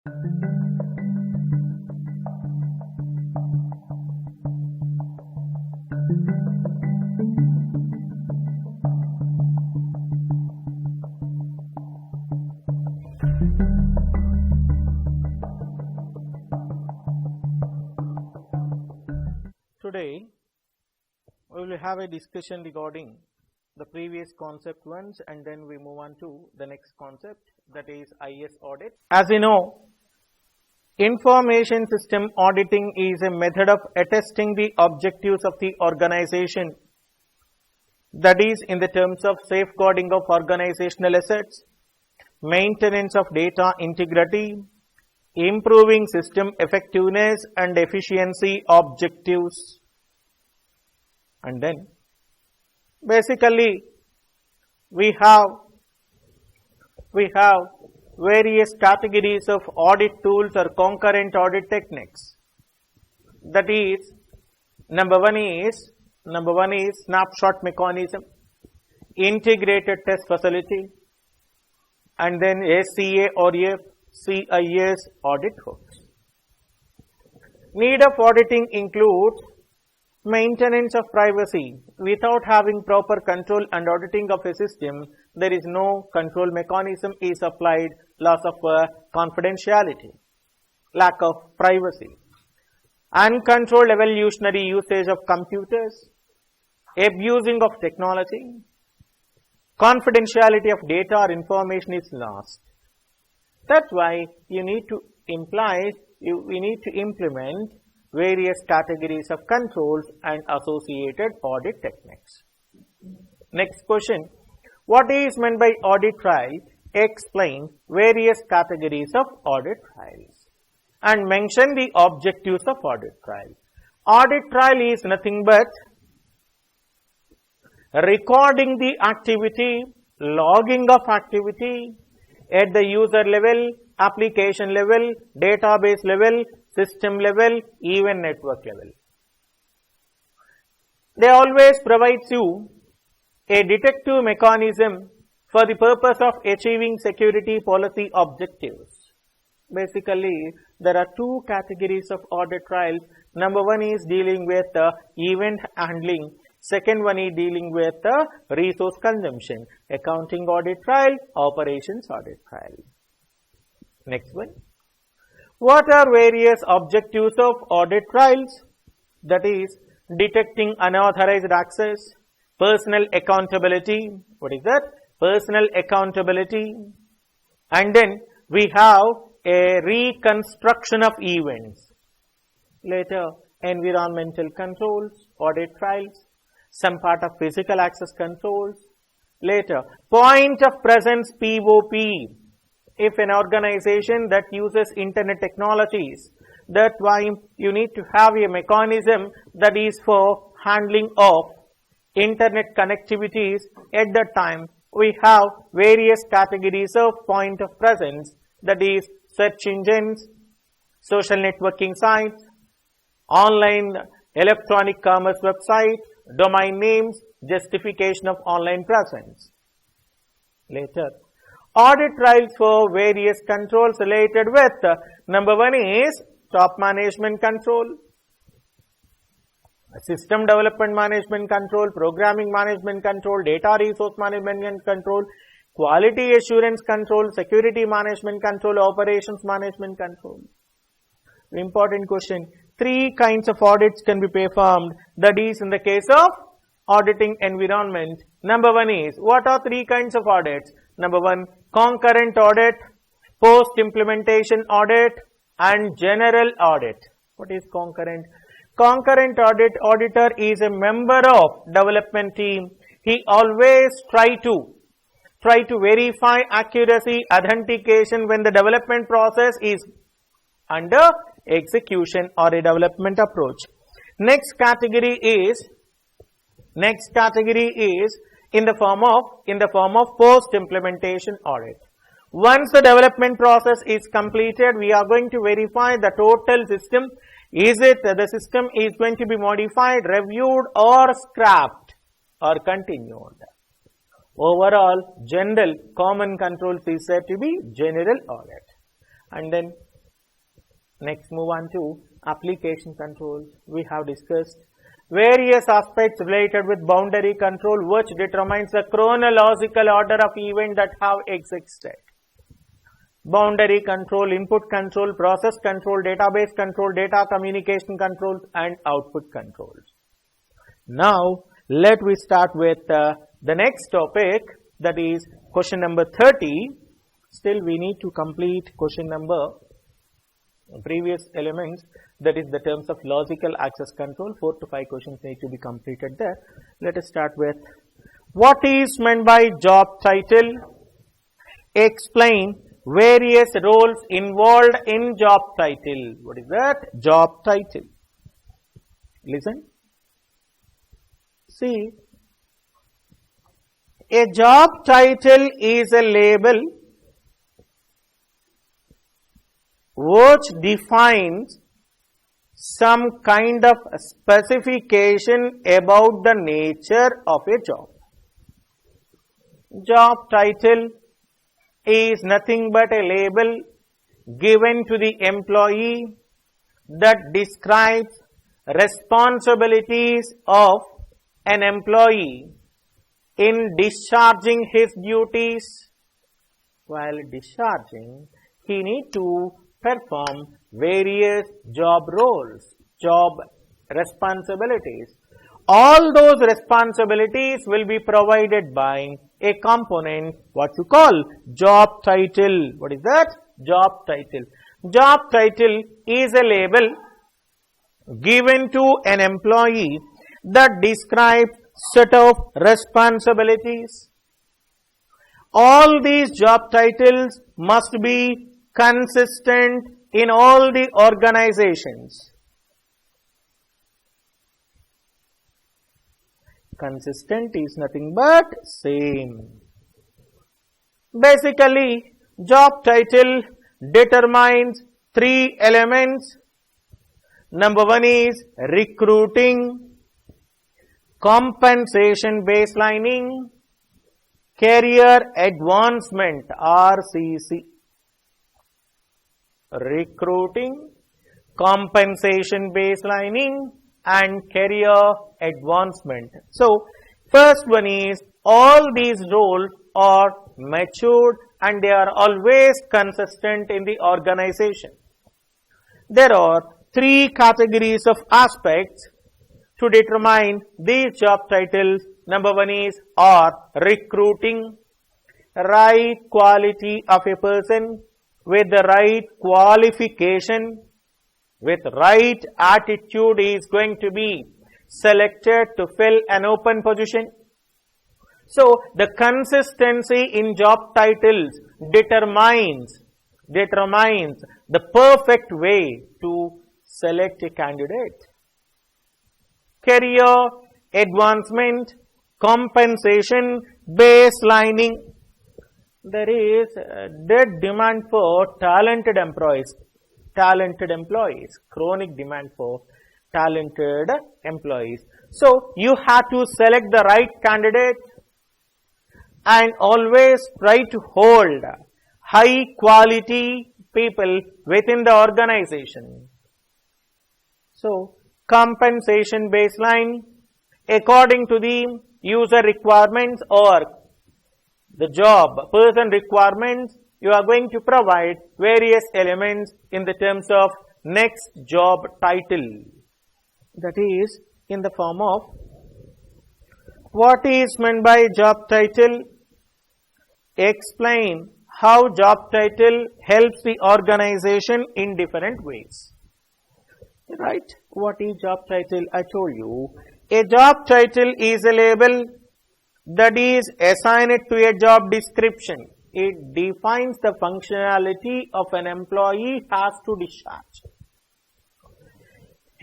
Today we will have a discussion regarding the previous concept once, and then we move on to the next concept, that is IS audit. As you know, information system auditing is a method of attesting the objectives of the organization, that is in the terms of safeguarding of organizational assets, maintenance of data integrity, improving system effectiveness and efficiency objectives. And then basically we have various categories of audit tools or concurrent audit techniques. That is, number one is snapshot mechanism, integrated test facility, and then SCA or CIS audit hooks. Need of auditing includes maintenance of privacy. Without having proper control and auditing of a system, there is no control mechanism is applied, loss of confidentiality, lack of privacy, uncontrolled evolutionary usage of computers, abusing of technology, confidentiality of data or information is lost. That's why you need to implement various categories of controls and associated audit techniques. Next question, what is meant by audit trail? Explain various categories of audit trails and mention the objectives of audit trail. Audit trail is nothing but recording the activity, logging of activity at the user level, application level, database level, system level, even network level. They always provides you a detective mechanism for the purpose of achieving security policy objectives. Basically, there are two categories of audit trails. Number one is dealing with event handling. Second one is dealing with resource consumption. Accounting audit trail, operations audit trail. Next one. What are various objectives of audit trails? That is, detecting unauthorized access, personal accountability. What is that? Personal accountability. And then we have a reconstruction of events. Later, environmental controls, audit trails, some part of physical access controls. Later, point of presence POP. If an organization that uses internet technologies, that's why you need to have a mechanism that is for handling of internet connectivities. At that time, we have various categories of point of presence, that is search engines, social networking sites, online electronic commerce website, domain names, justification of online presence. Later, audit trails for various controls related with, number one is top management control, system development management control, programming management control, data resource management control, quality assurance control, security management control, operations management control. Important question, three kinds of audits can be performed, that is in the case of auditing environment. Number one is, what are three kinds of audits? Number one, concurrent audit, post-implementation audit, and general audit. What is concurrent? Concurrent audit, auditor is a member of development team. He always try to verify accuracy, authentication when the development process is under execution or a development approach. Next category is in the form of post-implementation audit. Once the development process is completed, we are going to verify the total system. The system is going to be modified, reviewed, or scrapped, or continued. Overall, general common controls is said to be general audit. And then Next, move on to application controls. We have discussed various aspects related with boundary control, which determines the chronological order of events that have existed. Boundary control, input control, process control, database control, data communication controls, and output controls. Now, let we start with the next topic, that is question number 30. Still, we need to complete question number previous elements, that is the terms of logical access control. 4 to 5 questions need to be completed there. Let us start with what is meant by job title. Explain various roles involved in job title. What is that? Job title. Listen. See, a job title is a label which defines some kind of specification about the nature of a job. Job title is nothing but a label given to the employee that describes responsibilities of an employee in discharging his duties. While discharging, he needs to perform various job roles, job responsibilities. All those responsibilities will be provided by a component, what you call job title. What is that? Job title. Job title is a label given to an employee that describes set of responsibilities. All these job titles must be consistent in all the organizations. Consistent is nothing but same. Basically, job title determines 3 elements. Number 1 is recruiting, compensation baselining, career advancement, RCC. Recruiting, compensation baselining, and career advancement. So, first one is all these roles are matured and they are always consistent in the organization. There are 3 categories of aspects to determine these job titles. Number 1 is recruiting, right quality of a person with the right qualification, with right attitude is going to be selected to fill an open position. So, the consistency in job titles determines the perfect way to select a candidate. Career advancement, compensation baselining. There is a dead demand for talented employees, chronic demand for talented employees. So, you have to select the right candidate and always try to hold high quality people within the organization. So, compensation baseline according to the user requirements or the job person requirements, you are going to provide various elements in the terms of next job title. That is in the form of what is meant by job title. Explain how job title helps the organization in different ways. Right? What is job title? I told you. A job title is a label that is assigned to a job description. It defines the functionality of an employee has to discharge.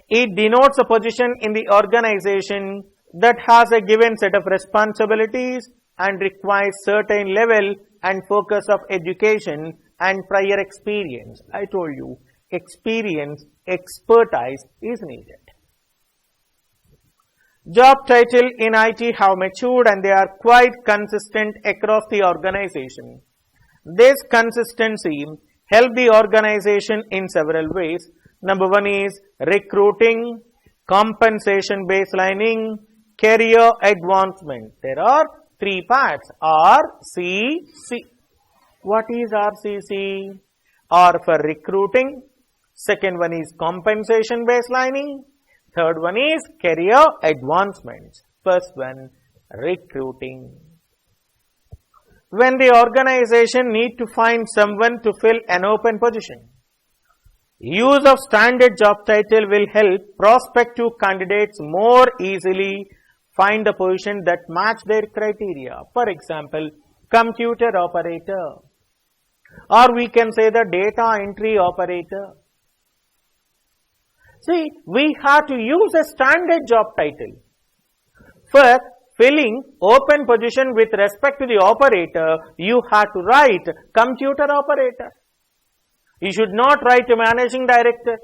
It denotes a position in the organization that has a given set of responsibilities and requires certain level and focus of education and prior experience. I told you, experience, expertise is needed. Job title in IT have matured and they are quite consistent across the organization. This consistency help the organization in several ways. Number one is recruiting, compensation baselining, career advancement. There are three parts, RCC. What is RCC? R for recruiting, second one is compensation baselining, third one is career advancement. First one, recruiting. When the organization need to find someone to fill an open position, use of standard job title will help prospective candidates more easily find the position that match their criteria. For example, computer operator, or we can say the data entry operator. See, we have to use a standard job title for filling open position. With respect to the operator, you have to write computer operator. You should not write managing director.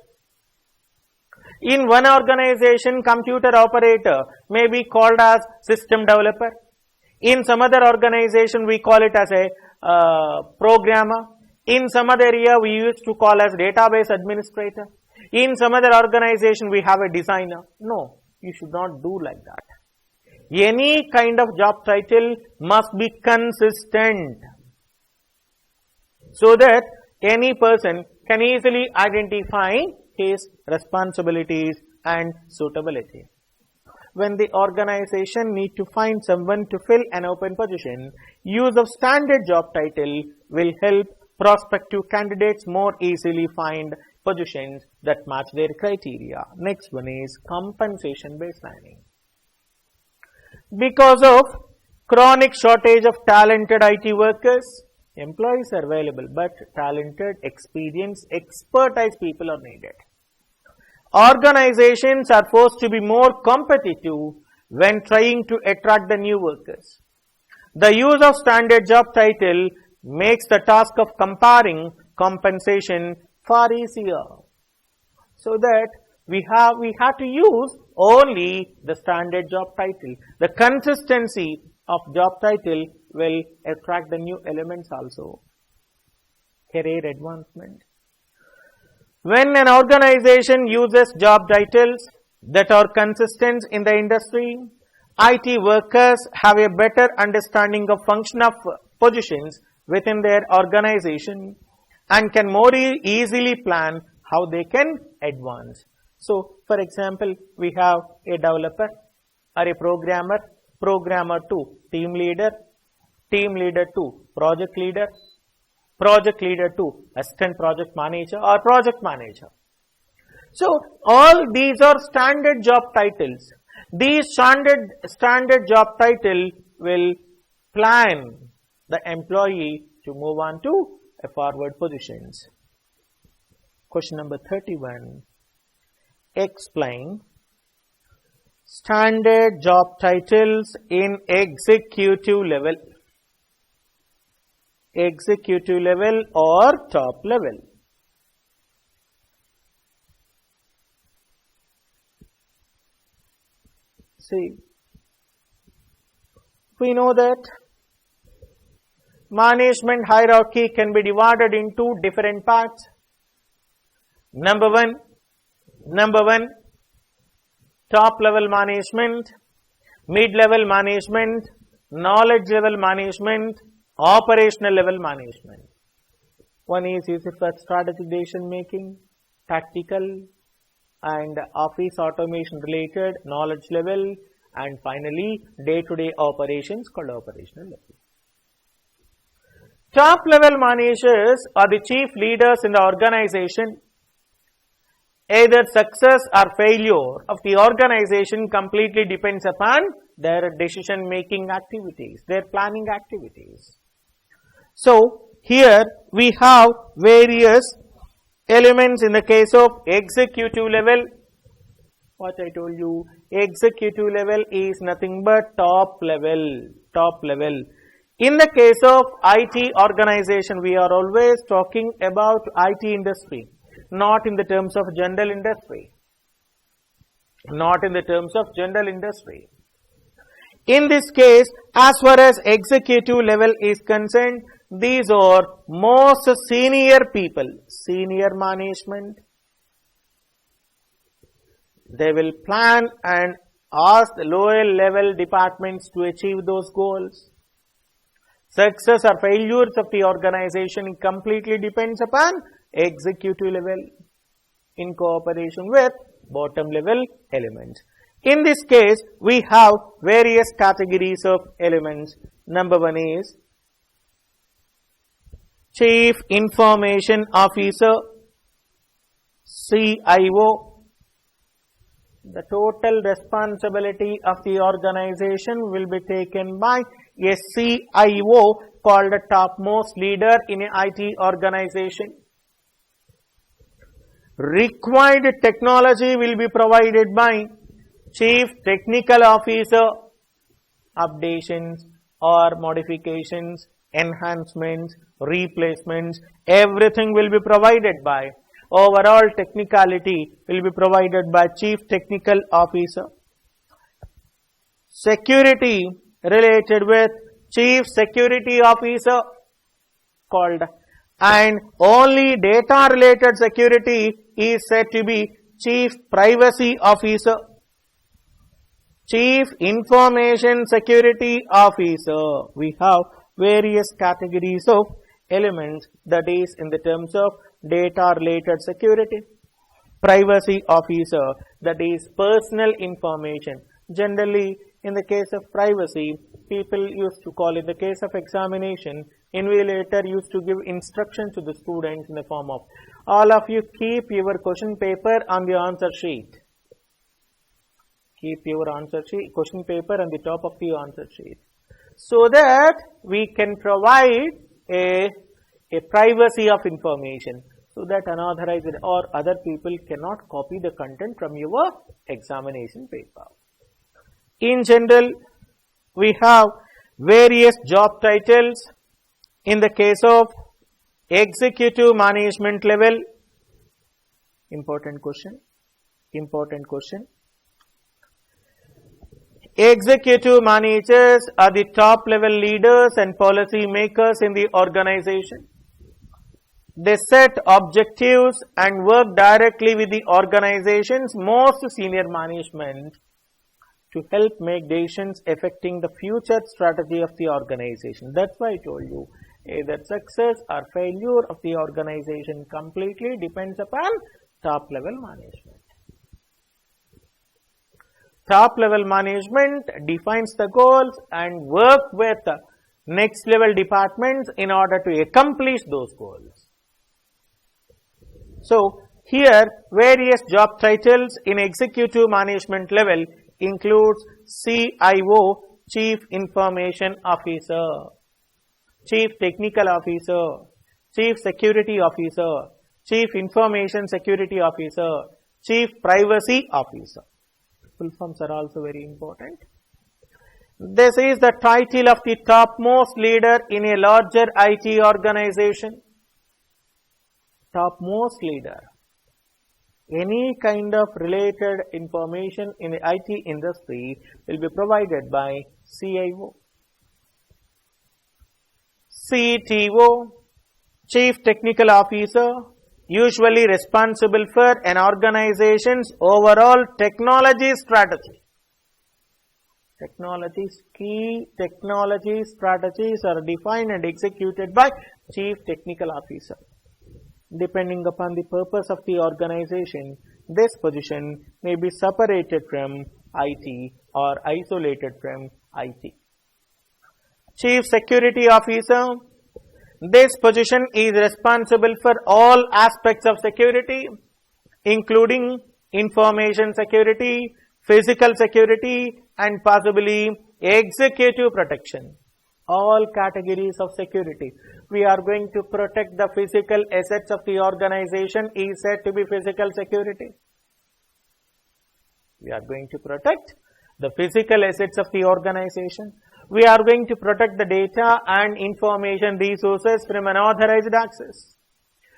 In one organization, computer operator may be called as system developer. In some other organization, we call it as a programmer. In some other area, we used to call as database administrator. In some other organization, we have a designer. No, you should not do like that. Any kind of job title must be consistent, so that any person can easily identify his responsibilities and suitability. When the organization need to find someone to fill an open position, use of standard job title will help prospective candidates more easily find positions that match their criteria. Next one is compensation baselining. Because of chronic shortage of talented IT workers, employees are available, but talented, experienced, expertise people are needed. Organizations are forced to be more competitive when trying to attract the new workers. The use of standard job title makes the task of comparing compensation far easier. So that we have to use only the standard job title. The consistency of job title will attract the new elements also. Career advancement. When an organization uses job titles that are consistent in the industry, IT workers have a better understanding of function of positions within their organization and can more easily plan how they can advance. So, for example, we have a developer or a programmer, programmer 2, team leader 2, project leader 2, assistant project manager or project manager. So, all these are standard job titles. These standard job title will plan the employee to move on to a forward positions. Question number 31. Explain standard job titles in executive level. Executive level or top level. See, we know that management hierarchy can be divided into different parts. Number one, top level management, mid level management, knowledge level management, operational level management. One is used for strategic decision making, tactical and office automation related knowledge level, and finally day-to-day operations called operational level. Top level managers are the chief leaders in the organization. Either success or failure of the organization completely depends upon their decision making activities, their planning activities. So, here we have various elements in the case of executive level. What I told you, executive level is nothing but top level. In the case of IT organization, we are always talking about IT industry, not in the terms of general industry. In this case, as far as executive level is concerned, These are most senior people, senior management. They will plan and ask the lower level departments to achieve those goals. Success or failures of the organization completely depends upon executive level in cooperation with bottom level elements. In this case, we have various categories of elements. Number one is Chief Information Officer, CIO. The total responsibility of the organization will be taken by a CIO called the topmost leader in an IT organization. Required technology will be provided by Chief Technical Officer. Updations or modifications, enhancements, replacements, everything will be provided by. Overall technicality will be provided by Chief Technical Officer. Security related with Chief Security Officer called, and only data related security is said to be Chief Privacy Officer. Chief Information Security Officer. We have various categories of elements, that is in the terms of data related security. Privacy Officer, that is personal information. Generally, in the case of privacy, people used to call, in the case of examination, invigilator used to give instruction to the students in the form of, all of you keep your question paper on the answer sheet. Keep your answer sheet, question paper on the top of the answer sheet, so that we can provide a privacy of information, so that unauthorized or other people cannot copy the content from your examination paper. In general, we have various job titles. In the case of executive management level, important question. Executive managers are the top level leaders and policy makers in the organization. They set objectives and work directly with the organization's most senior management to help make decisions affecting the future strategy of the organization. That's why I told you, either success or failure of the organization completely depends upon top level management. Top level management defines the goals and work with next level departments in order to accomplish those goals. So, here various job titles in executive management level includes CIO, Chief Information Officer, Chief Technical Officer, Chief Security Officer, Chief Information Security Officer, Chief Privacy Officer. Full forms are also very important. This is the title of the topmost leader in a larger IT organization. Topmost leader. Any kind of related information in the IT industry will be provided by CIO. CTO, Chief Technical Officer, usually responsible for an organization's overall technology strategy. Key technology strategies are defined and executed by Chief Technical Officer. Depending upon the purpose of the organization, this position may be separated from IT or isolated from IT. Chief Security Officer, this position is responsible for all aspects of security, including information security, physical security, and possibly executive protection. All categories of security. We are going to protect the physical assets of the organization is said to be physical security. We are going to protect the physical assets of the organization. We are going to protect the data and information resources from unauthorized access.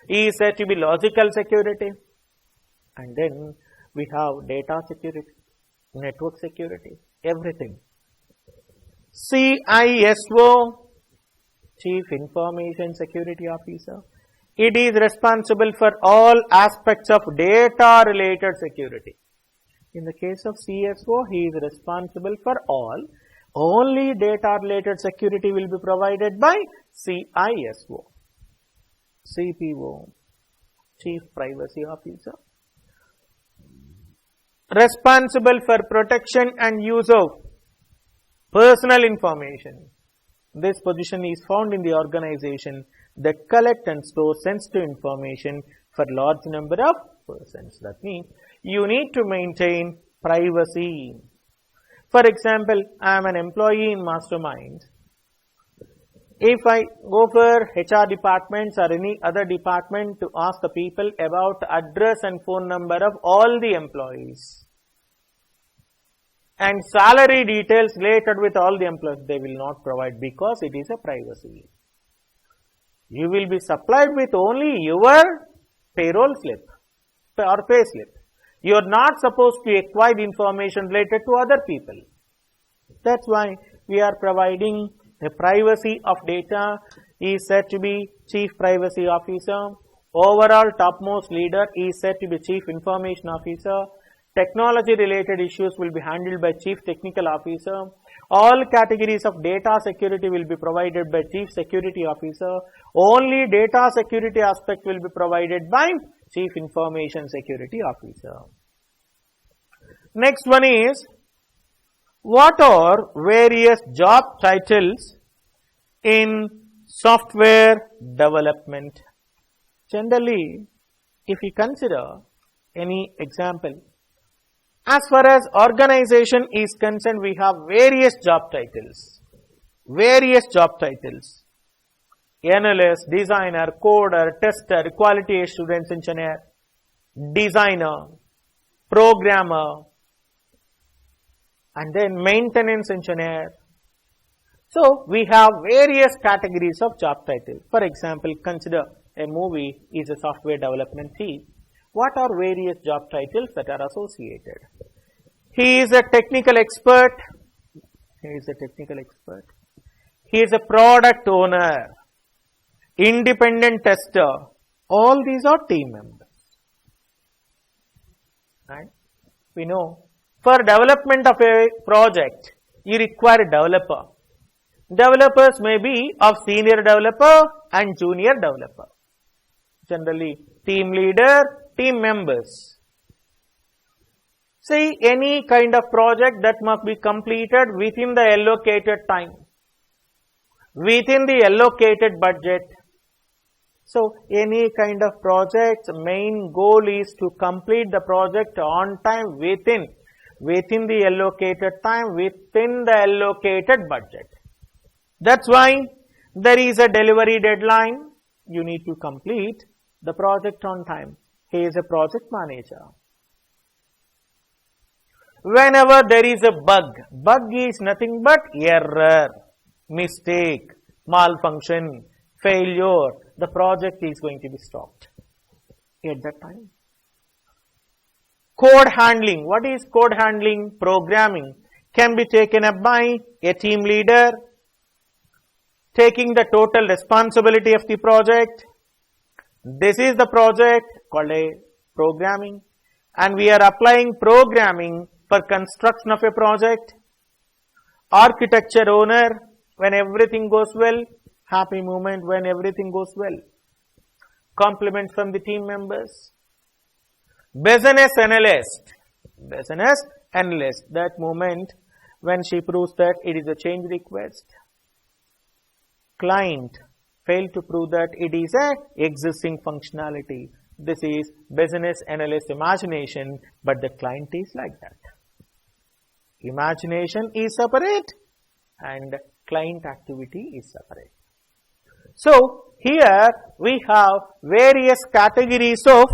Is said to be logical security. And then we have data security, network security, everything. CISO, Chief Information Security Officer. It is responsible for all aspects of data related security. In the case of CSO, he is responsible for all. Only data related security will be provided by CISO. CPO, Chief Privacy Officer. Responsible for protection and use of personal information. This position is found in the organization that collect and store sensitive information for large number of persons. That means you need to maintain privacy. For example, I am an employee in Mastermind. If I go for HR departments or any other department to ask the people about address and phone number of all the employees and salary details related with all the employees, they will not provide because it is a privacy. You will be supplied with only your payroll slip or pay slip. You are not supposed to acquire information related to other people. That's why we are providing the privacy of data is said to be Chief Privacy Officer. Overall topmost leader is said to be Chief Information Officer. Technology related issues will be handled by Chief Technical Officer. All categories of data security will be provided by Chief Security Officer. Only data security aspect will be provided by Chief Information Security Officer. Next one is, what are various job titles in software development? Generally, if you consider any example, as far as organization is concerned, we have various job titles. Various job titles. Analyst, designer, coder, tester, quality assurance engineer, designer, programmer, and then maintenance engineer. So, we have various categories of job titles. For example, consider a movie is a software development team. What are various job titles that are associated? He is a technical expert. He is a technical expert. He is a product owner, independent tester. All these are team members. Right? We know for development of a project, you require a developer. Developers may be of senior developer and junior developer. Generally, team leader, team members. See, any kind of project that must be completed within the allocated time, within the allocated budget. So, any kind of project, main goal is to complete the project on time within the allocated time, within the allocated budget. That's why there is a delivery deadline. You need to complete the project on time. He is a project manager. Whenever there is a bug is nothing but error, mistake, malfunction, failure, the project is going to be stopped at that time. Code handling. What is code handling? Programming can be taken up by a team leader, taking the total responsibility of the project. This is the project called a programming, and we are applying programming for construction of a project. Architecture owner, when everything goes well. Happy moment when everything goes well. Compliments from the team members. Business analyst. Business analyst. That moment when she proves that it is a change request. Client failed to prove that it is a existing functionality. This is business analyst imagination, but the client is like that. Imagination is separate and client activity is separate. So, here we have various categories of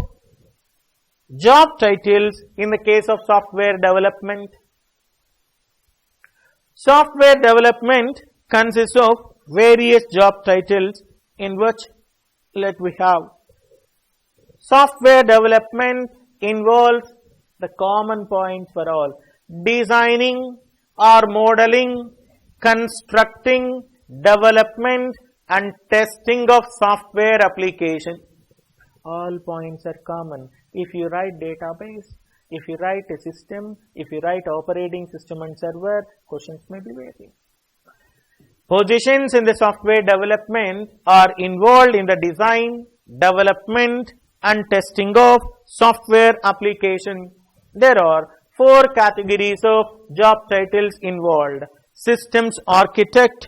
job titles in the case of software development. Software development consists of various job titles in which we have software development involves the common points for all: designing or modeling, constructing, development, and testing of software application. All points are common. If you write database, if you write a system, if you write operating system and server, questions may be varying. Positions in the software development are involved in the design, development and testing of software application. There are 4 categories of job titles involved: systems architect,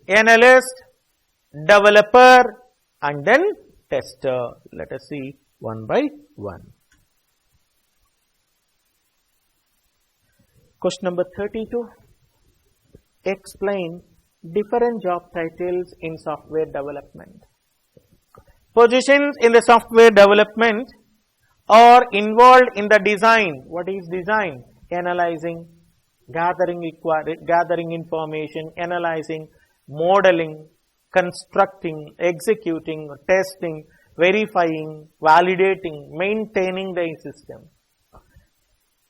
analyst, developer and then tester. Let us see one by one. Question number 32. Explain different job titles in software development. Positions in the software development are involved in the design. What is design? Analyzing, gathering information, analyzing, modeling, constructing, executing, testing, verifying, validating, maintaining the system.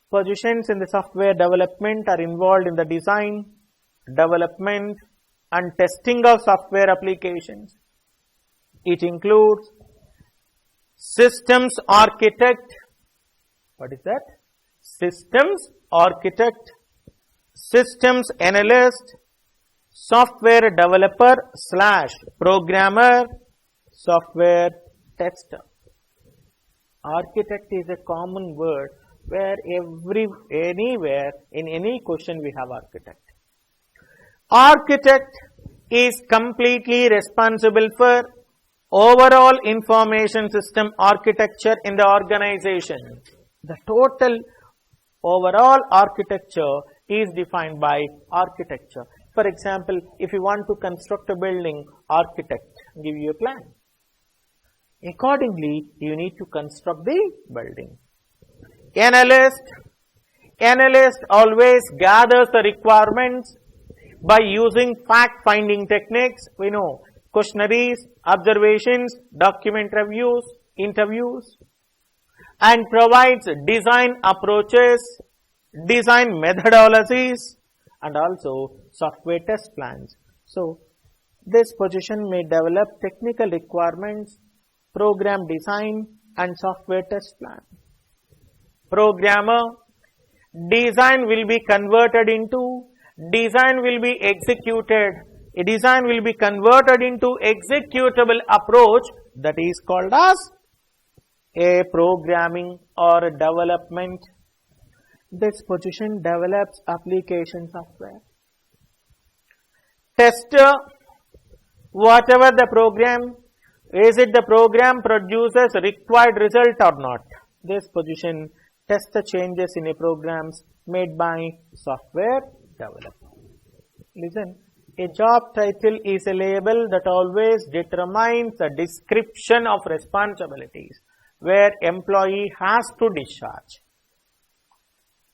Positions in the software development are involved in the design, development and testing of software applications. It includes systems architect. What is that? Systems architect, systems analyst, software developer / programmer, software tester. Architect is a common word where anywhere in any question we have architect. Architect is completely responsible for overall information system architecture in the organization. The total overall architecture is defined by architecture. For example, if you want to construct a building, architect give you a plan. Accordingly, you need to construct the building. Analyst always gathers the requirements by using fact-finding techniques. We know questionnaires, observations, document reviews, interviews, and provides design approaches, design methodologies, and also software test plans. So, this position may develop technical requirements, program design, and software test plan. Programmer, design will be converted into, design will be executed. A design will be converted into executable approach that is called as a programming or development. This position develops application software. Tester, whatever the program, is it the program produces required result or not? This position tests the changes in a programs made by software developer. Listen, a job title is a label that always determines the description of responsibilities where employee has to discharge.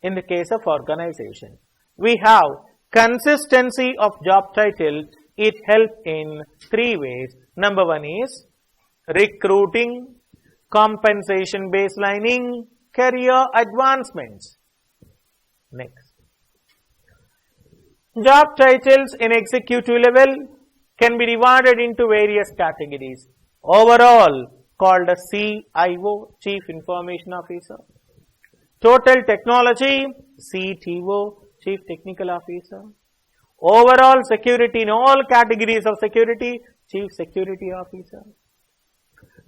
In the case of organization, we have consistency of job title. It helps in 3 ways. Number 1 is recruiting, compensation baselining, career advancements. Next, job titles in executive level can be divided into various categories. Overall, called a CIO, Chief Information Officer. Total technology, CTO, Chief Technical Officer. Overall security in all categories of security, Chief Security Officer.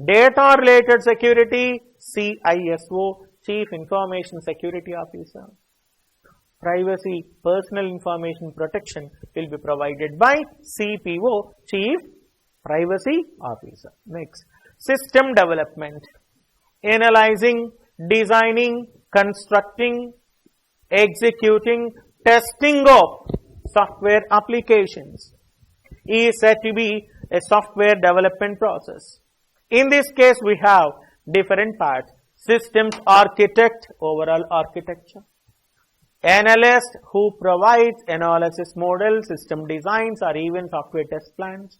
Data related security, CISO, Chief Information Security Officer. Privacy, personal information protection will be provided by CPO, Chief Privacy Officer. Next, system development, analyzing, designing, constructing, executing, testing of software applications is said to be a software development process. In this case, we have different parts. Systems architect, overall architecture. Analyst who provides analysis model, system designs or even software test plans.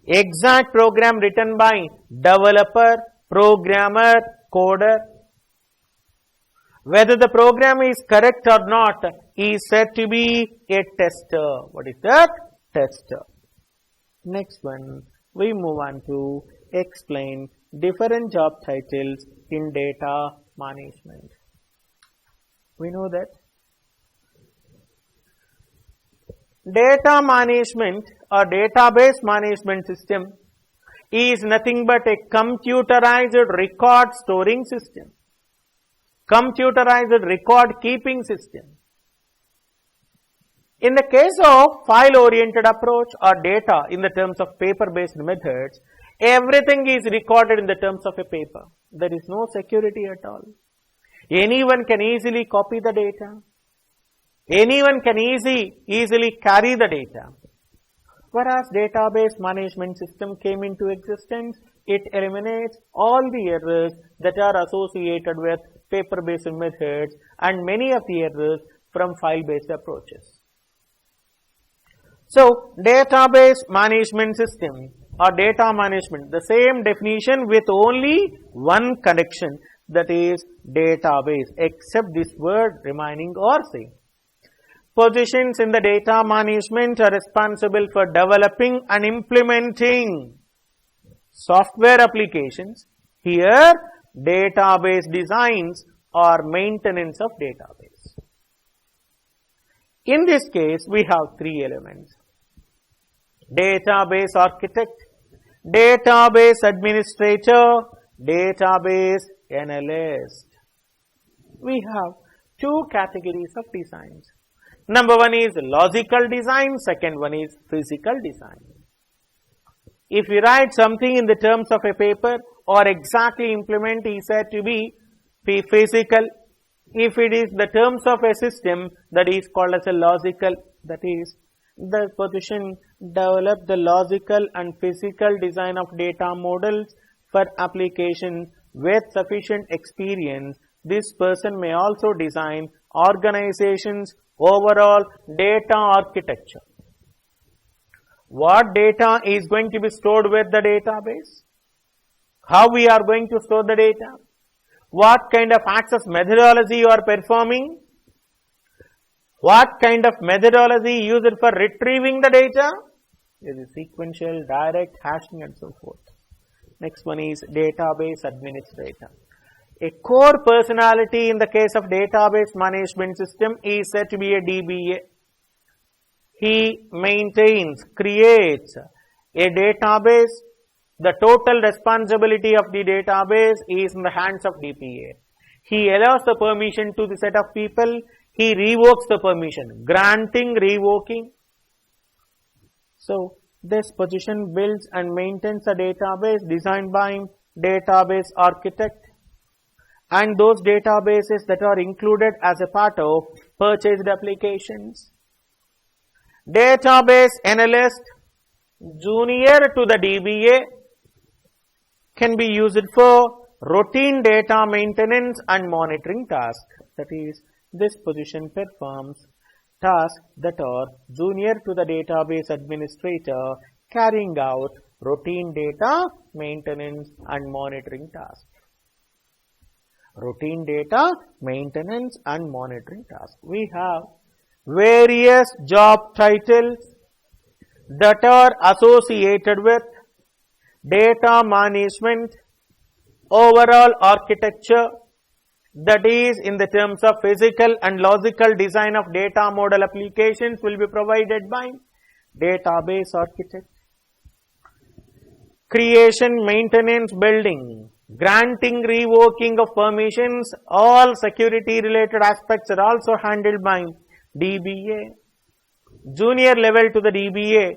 Exact program written by developer, programmer, coder. Whether the program is correct or not is said to be a tester. What is that? Tester. Next one, we move on to explain different job titles in data management. We know that data management or database management system is nothing but a computerized record storing system, computerized record keeping system. In the case of file-oriented approach or data in the terms of paper-based methods, everything is recorded in the terms of a paper. There is no security at all. Anyone can easily copy the data. Anyone can easily carry the data. Whereas database management system came into existence, it eliminates all the errors that are associated with paper-based methods and many of the errors from file-based approaches. So, database management system or data management, the same definition with only one connection, that is database, except this word remaining or same. Positions in the data management are responsible for developing and implementing software applications. Here, database designs or maintenance of database. In this case, we have three elements: database architect, database administrator, database analyst. We have two categories of designs. Number one is logical design, second one is physical design. If we write something in the terms of a paper or exactly implement is said to be physical. If it is the terms of a system, that is called as a logical, that is the position develop the logical and physical design of data models for application with sufficient experience. This person may also design organizations overall data architecture. What data is going to be stored with the database? How we are going to store the data? What kind of access methodology you are performing? What kind of methodology used for retrieving the data? There is sequential, direct, hashing and so forth. Next one is database administrator. A core personality in the case of database management system is said to be a DBA. He maintains, creates a database. The total responsibility of the database is in the hands of DBA. He allows the permission to the set of people. He revokes the permission, granting, revoking. So, this position builds and maintains a database designed by database architect, and those databases that are included as a part of purchased applications. Database analyst, junior to the DBA, can be used for routine data maintenance and monitoring tasks. That is, this position performs tasks that are junior to the database administrator, carrying out routine data maintenance and monitoring tasks. Routine data maintenance and monitoring tasks. We have various job titles that are associated with data management, overall architecture, that is in the terms of physical and logical design of data model applications will be provided by database architect. Creation, maintenance, building, granting, revoking of permissions, all security related aspects are also handled by DBA. Junior level to the DBA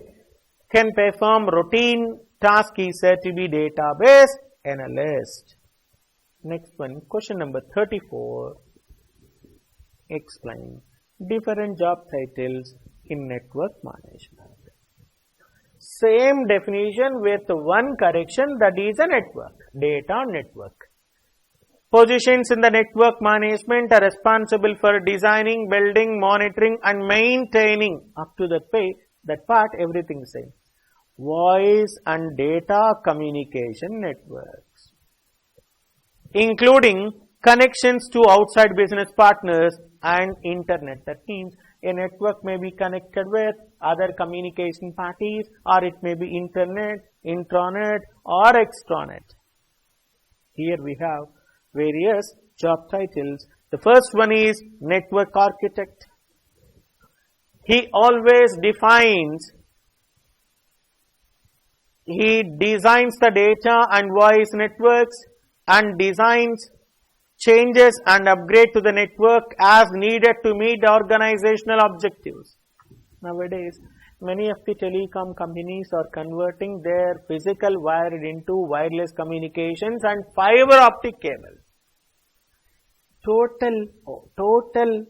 can perform routine task is said to be database analyst. Next one, question number 34. Explain different job titles in network management. Same definition with one correction, that is a network, data network. Positions in the network management are responsible for designing, building, monitoring and maintaining. Up to that part everything same. Voice and data communication networks, including connections to outside business partners and internet. That means A network may be connected with other communication parties, or it may be internet, intranet, or extranet. Here we have various job titles. The first one is network architect. He always he designs the data and voice networks and designs changes and upgrade to the network as needed to meet the organizational objectives. Nowadays, many of the telecom companies are converting their physical wired into wireless communications and fiber optic cables. Total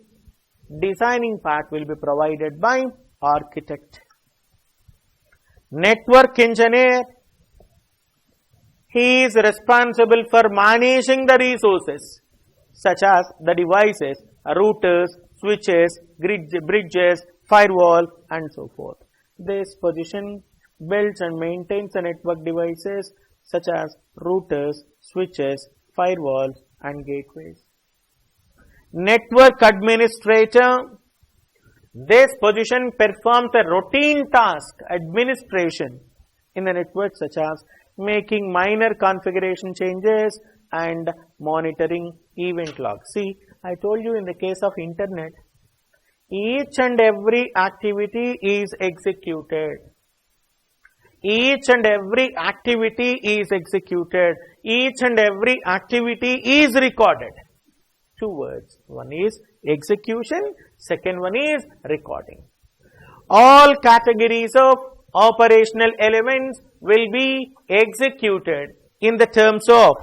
designing part will be provided by architect. Network engineer, he is responsible for managing the resources such as the devices, routers, switches, bridges, firewall, and so forth. This position builds and maintains the network devices such as routers, switches, firewalls, and gateways. Network administrator, this position performs a routine task administration in the network such as making minor configuration changes and monitoring event logs. See, I told you in the case of internet, each and every activity is executed. Each and every activity is executed. Each and every activity is recorded. Two words. One is execution, second one is recording. All categories of operational elements will be executed in the terms of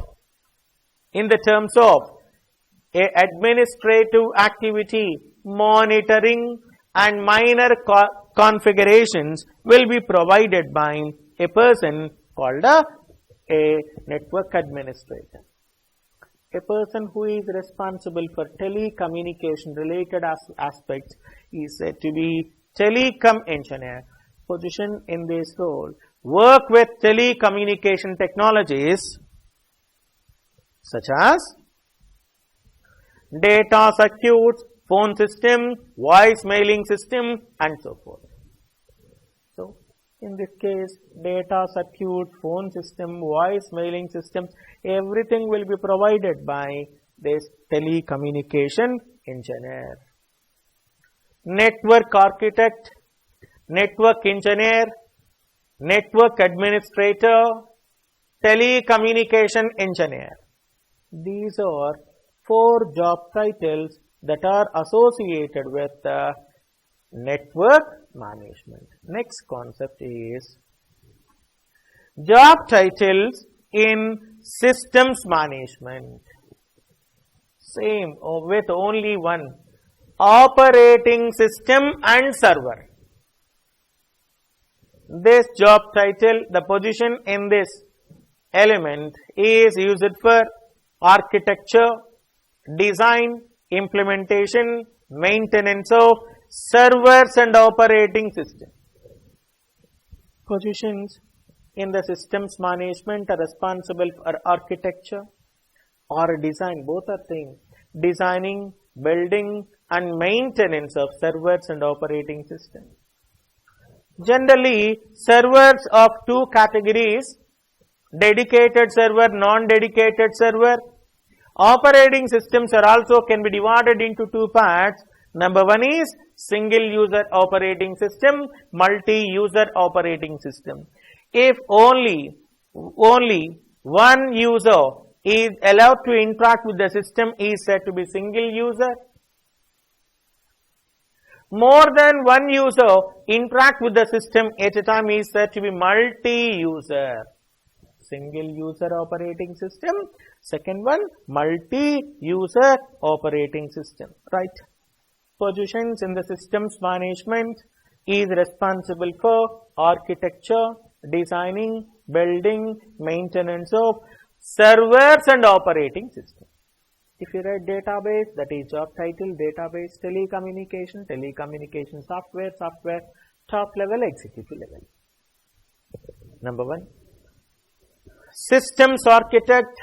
a administrative activity, monitoring and minor configurations will be provided by a person called a network administrator. A person who is responsible for telecommunication related aspects is said to be telecom engineer. Position in this role, work with telecommunication technologies such as data circuits, phone system, voice mailing system, and so forth. So, in this case, data circuit, phone system, voice mailing system, everything will be provided by this telecommunication engineer. Network architect, network engineer, network administrator, telecommunication engineer. These are 4 job titles that are associated with network management. Next concept is job titles in systems management. Same with only one, operating system and server. This job title, the position in this element is used for architecture, design, implementation, maintenance of servers and operating system. Positions in the systems management are responsible for architecture or design, both are same. Designing, building and maintenance of servers and operating system. Generally, servers of 2 categories, dedicated server, non-dedicated server. Operating systems are also can be divided into 2 parts. Number 1 is single user operating system, multi-user operating system. If only one user is allowed to interact with the system, is said to be single user. More than one user interact with the system at a time is said to be multi-user. Single user operating system. Second one, multi-user operating system. Right. Positions in the systems management is responsible for architecture, designing, building, maintenance of servers and operating system. If you write database, that is job title, database, telecommunication, software, top level, executive level. Number 1. Systems architect,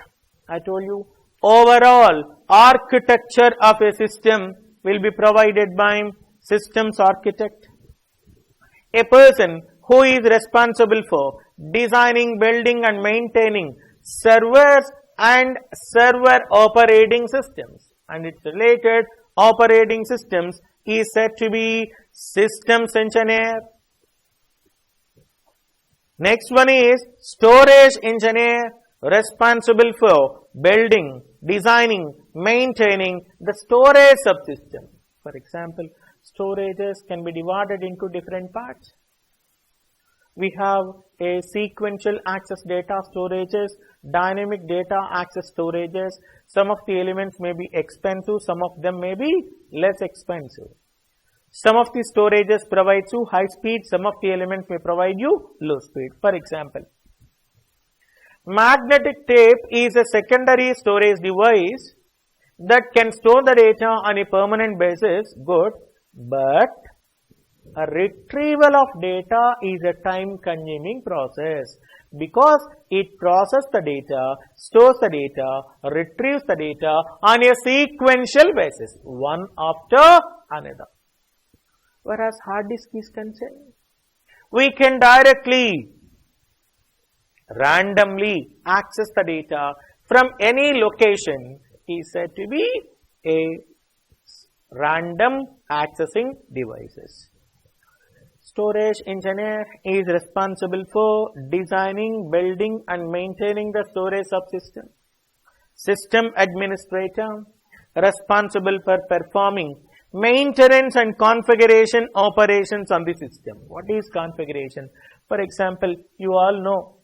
I told you, overall architecture of a system will be provided by systems architect, a person who is responsible for designing, building and maintaining servers and server operating systems and its related operating systems is said to be systems engineer. Next one is storage engineer, responsible for building, designing, maintaining the storage subsystem. For example, storages can be divided into different parts. We have a sequential access data storages, dynamic data access storages. Some of the elements may be expensive, some of them may be less expensive. Some of the storages provide you high speed, some of the elements may provide you low speed. For example, magnetic tape is a secondary storage device that can store the data on a permanent basis, good, but a retrieval of data is a time consuming process because it processes the data, stores the data, retrieves the data on a sequential basis, one after another. Whereas hard disk is concerned, we can directly, randomly access the data from any location is said to be a random accessing devices. Storage engineer is responsible for designing, building and maintaining the storage subsystem. System administrator responsible for performing maintenance and configuration operations on the system. What is configuration? For example, you all know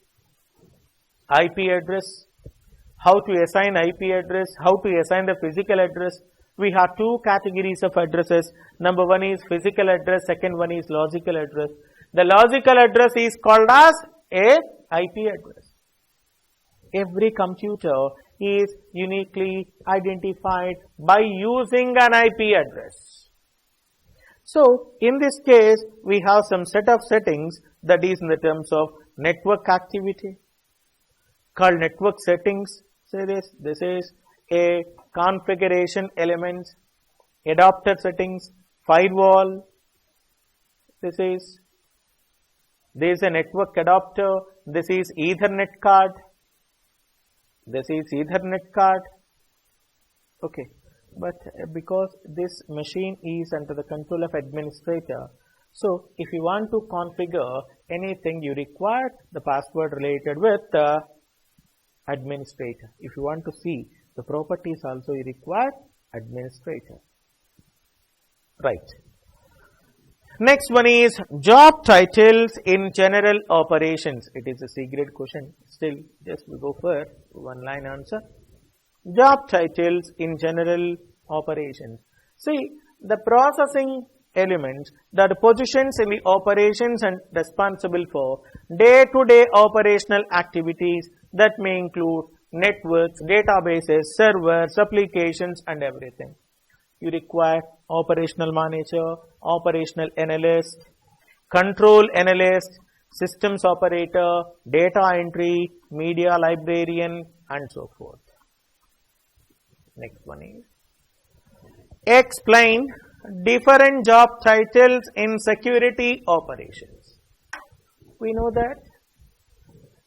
IP address, how to assign IP address, how to assign the physical address. We have two categories of addresses. Number one is physical address, second one is logical address. The logical address is called as a IP address. Every computer is uniquely identified by using an IP address. So, in this case, we have some set of settings that is in the terms of network activity called network settings. Say this is a configuration elements, adapter settings, firewall. This is a network adapter. This is Ethernet card. This is Ethernet card. Okay, but because this machine is under the control of administrator, so if you want to configure anything, you require the password related with the administrator. If you want to see the properties also, you require administrator. Right. Next one is job titles in general operations. It is a secret question. Still, just we go for one line answer. Job titles in general operations. See, the processing elements that positions in the operations and responsible for day-to-day operational activities that may include networks, databases, servers, applications and everything. You require operational manager, operational analyst, control analyst, systems operator, data entry, media librarian and so forth. Next one is explain different job titles in security operations. We know that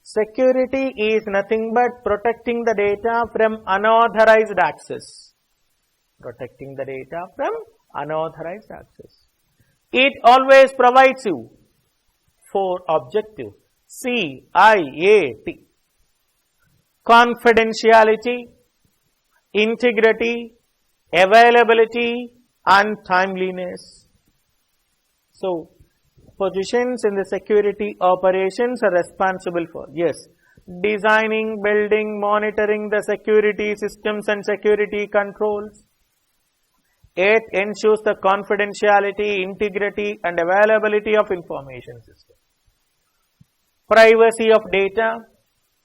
security is nothing but protecting the data from unauthorized access. Protecting the data from unauthorized access. It always provides you for objective CIAT: confidentiality, integrity, availability and timeliness. So, positions in the security operations are responsible for, yes, designing, building, monitoring the security systems and security controls. It ensures the confidentiality, integrity and availability of information system. Privacy of data.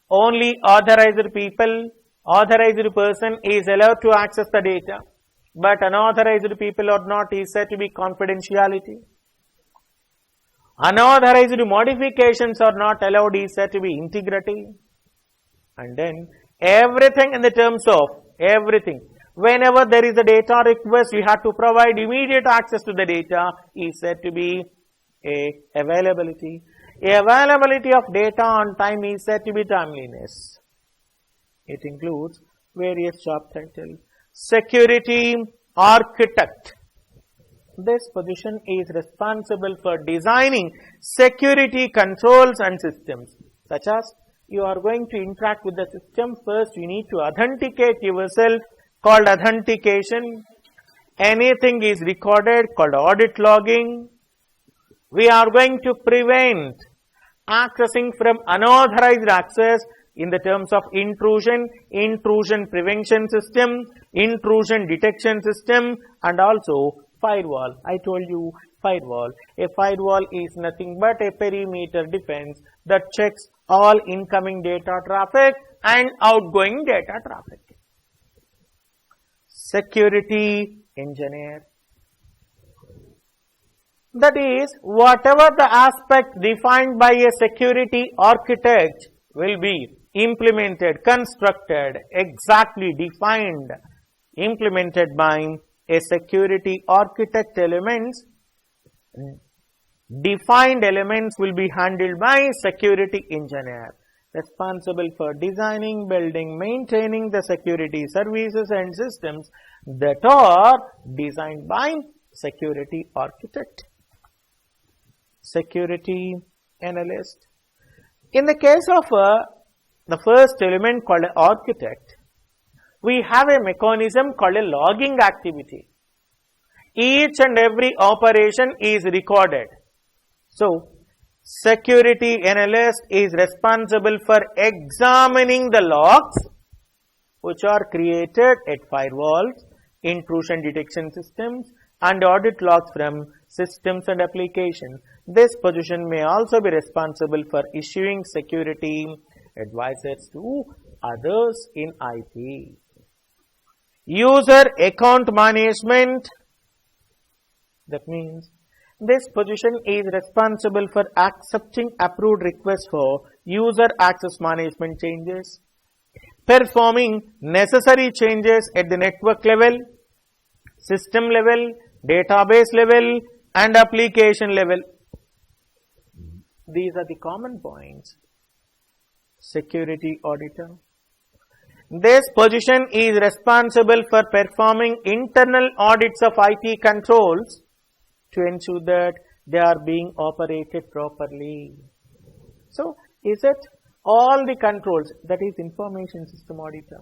Only authorized people, authorized person is allowed to access the data, but unauthorized people or not is said to be confidentiality. Unauthorized modifications are not allowed is said to be integrity. And then everything in the terms of everything Whenever there is a data request, we have to provide immediate access to the data is said to be a availability. Availability of data on time is said to be timeliness. It includes various job titles. Security architect. This position is responsible for designing security controls and systems, such as you are going to interact with the system. First, you need to authenticate yourself, called authentication. Anything is recorded, called audit logging. We are going to prevent accessing from unauthorized access in the terms of intrusion, intrusion prevention system, intrusion detection system, and also firewall. I told you firewall. A firewall is nothing but a perimeter defense that checks all incoming data traffic and outgoing data traffic. Security engineer. That is, whatever the aspect defined by a security architect will be implemented, constructed, exactly defined, implemented by a security architect. Elements, defined elements will be handled by security engineer, responsible for designing, building, maintaining the security services and systems that are designed by security architect. Security analyst. In the case of the first element called architect, we have a mechanism called a logging activity. Each and every operation is recorded. So, security analyst is responsible for examining the logs which are created at firewalls, intrusion detection systems, and audit logs from systems and applications. This position may also be responsible for issuing security advices to others in IT. User account management. That means this position is responsible for accepting approved requests for user access management changes, performing necessary changes at the network level, system level, database level, and application level. These are the common points. Security auditor. This position is responsible for performing internal audits of IT controls to ensure that they are being operated properly. So, is it all the controls? That is information system auditor.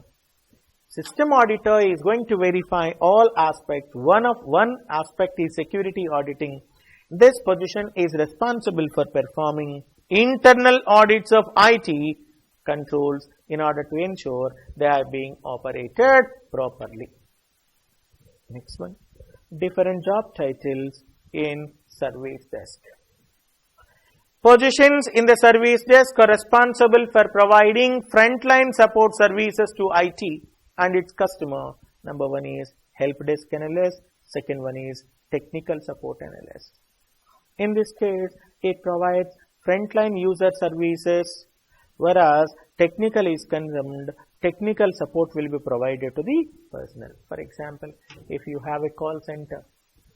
System auditor is going to verify all aspects. One aspect is security auditing. This position is responsible for performing internal audits of IT controls in order to ensure they are being operated properly. Next one, different job titles in service desk. Positions in the service desk are responsible for providing frontline support services to IT and its customer. Number one is help desk analyst, second one is technical support analyst. In this case, it provides frontline user services, whereas technical is concerned, technical support will be provided to the personnel. For example, if you have a call center,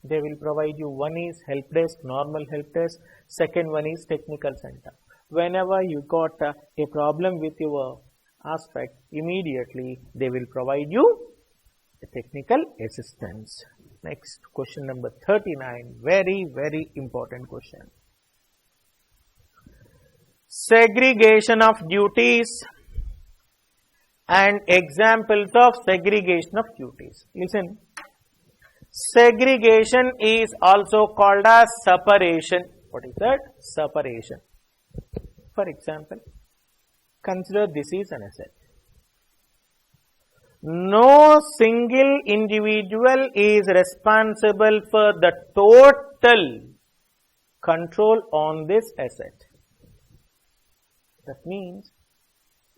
they will provide you, one is help desk, normal help desk, second one is technical center. Whenever you got a problem with your aspect, immediately they will provide you a technical assistance. Next, question number 39, very, very important question. Segregation of duties and examples of segregation of duties. Listen, segregation is also called as separation. What is that? Separation. For example, consider this is an asset. No single individual is responsible for the total control on this asset. That means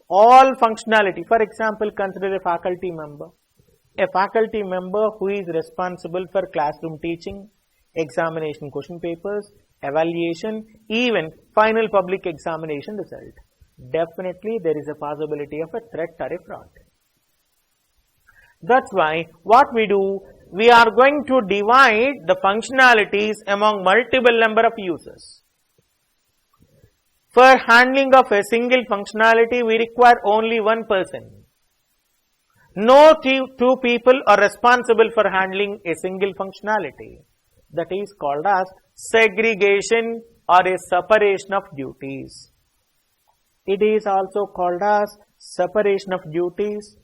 all functionality. For example, consider a faculty member. A faculty member who is responsible for classroom teaching, examination question papers, evaluation, even final public examination result. Definitely there is a possibility of a threat or a fraud. That's why what we do, we are going to divide the functionalities among multiple number of users. For handling of a single functionality, we require only one person. No two people are responsible for handling a single functionality. That is called as segregation or a separation of duties. It is also called as separation of duties,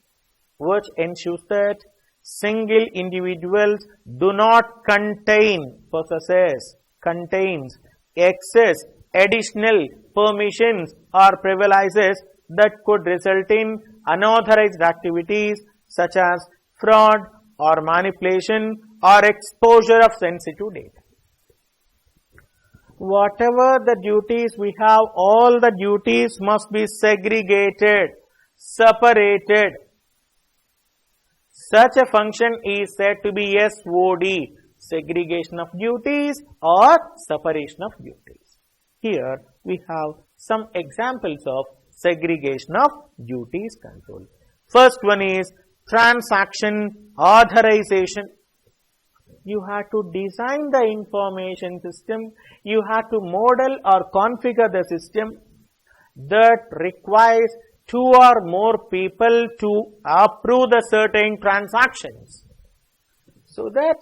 which ensures that single individuals do not contains excess additional permissions or privileges that could result in unauthorized activities such as fraud or manipulation or exposure of sensitive data. Whatever the duties we have, all the duties must be segregated, separated. Such a function is said to be SOD, segregation of duties or separation of duties. Here we have some examples of segregation of duties control. First one is transaction authorization. You have to design the information system, you have to model or configure the system that requires two or more people to approve the certain transactions, so that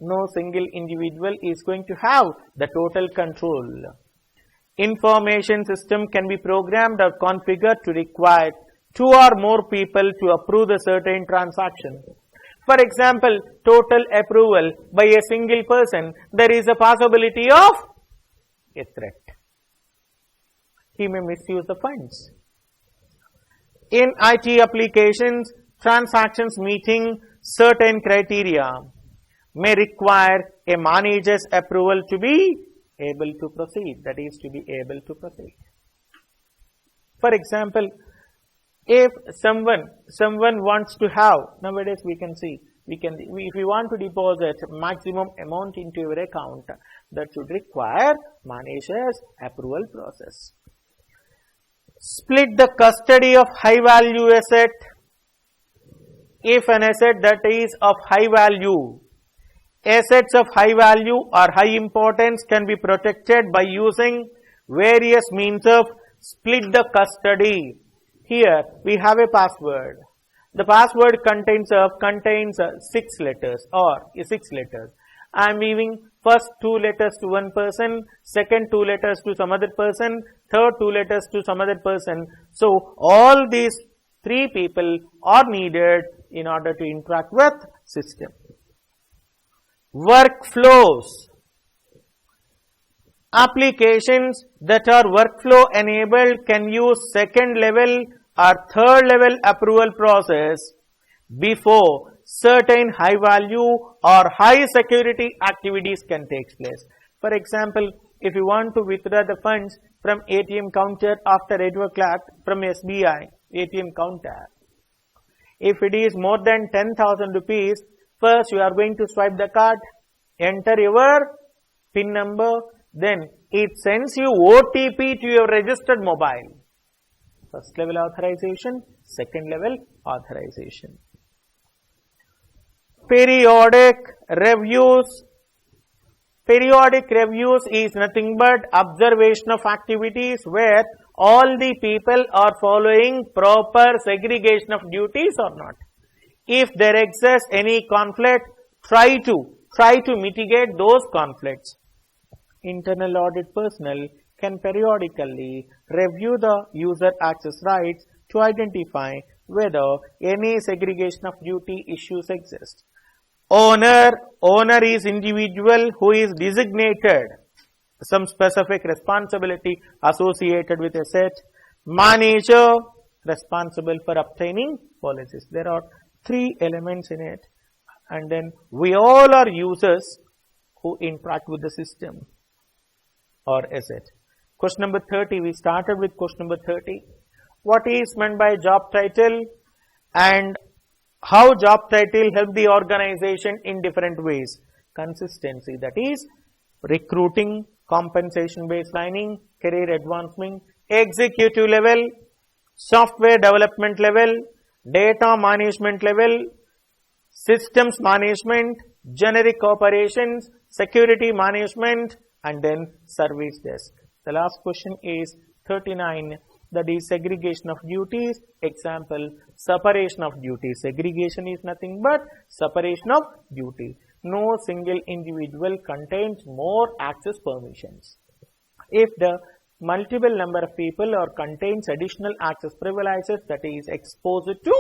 no single individual is going to have the total control. Information system can be programmed or configured to require two or more people to approve the certain transaction. For example, total approval by a single person, there is a possibility of a threat. He may misuse the funds. In IT applications, transactions meeting certain criteria may require a manager's approval to be able to proceed, that is to be able to proceed. For example, if someone wants to have, nowadays we can see, if we want to deposit maximum amount into your account, that should require manager's approval process. Split the custody of high value asset. If an asset that is of high value, assets of high value or high importance can be protected by using various means of split the custody. Here we have a password. The password contains 6 letters or 6 letters. I am giving first 2 letters to one person, second 2 letters to some other person, third 2 letters to some other person. So all these 3 people are needed in order to interact with system. Workflows. Applications that are workflow enabled can use second level or third level approval process before certain high value or high security activities can take place. For example, if you want to withdraw the funds from ATM counter after 8 o'clock from SBI ATM counter, if it is more than 10,000 rupees, first you are going to swipe the card, enter your PIN number, then it sends you OTP to your registered mobile. First level authorization, second level authorization. Periodic reviews. Periodic reviews is nothing but observation of activities where all the people are following proper segregation of duties or not. If there exists any conflict, try to mitigate those conflicts. Internal audit personnel can periodically review the user access rights to identify whether any segregation of duty issues exist. Owner is individual who is designated some specific responsibility associated with asset. Manager, responsible for obtaining policies. There are 3 elements in it, and then we all are users who interact with the system or asset. Question number 30, we started with question number 30. What is meant by job title and how job title help the organization in different ways? Consistency, that is recruiting, compensation baselining, career advancement, executive level, software development level, data management level, systems management, generic operations, security management, and then service desk. The last question is 39. That is segregation of duties. Example, separation of duties. Segregation is nothing but separation of duty. No single individual contains more access permissions. If the multiple number of people or contains additional access privileges, that is exposed to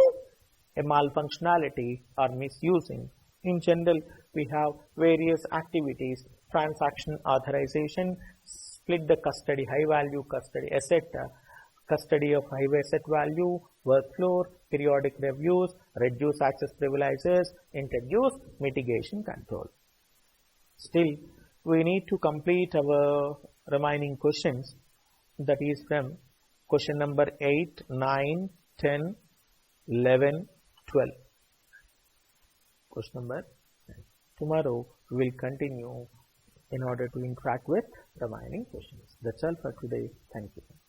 a malfunctionality or misusing. In general, we have various activities: transaction authorization, split the custody, high value custody, asset, custody of high asset value, workflow, periodic reviews, reduce access privileges, introduce mitigation control. Still, we need to complete our remaining questions, that is from question number 8, 9, 10, 11, 12. Question number 9. Tomorrow we will continue in order to interact with remaining questions. That's all for today. Thank you.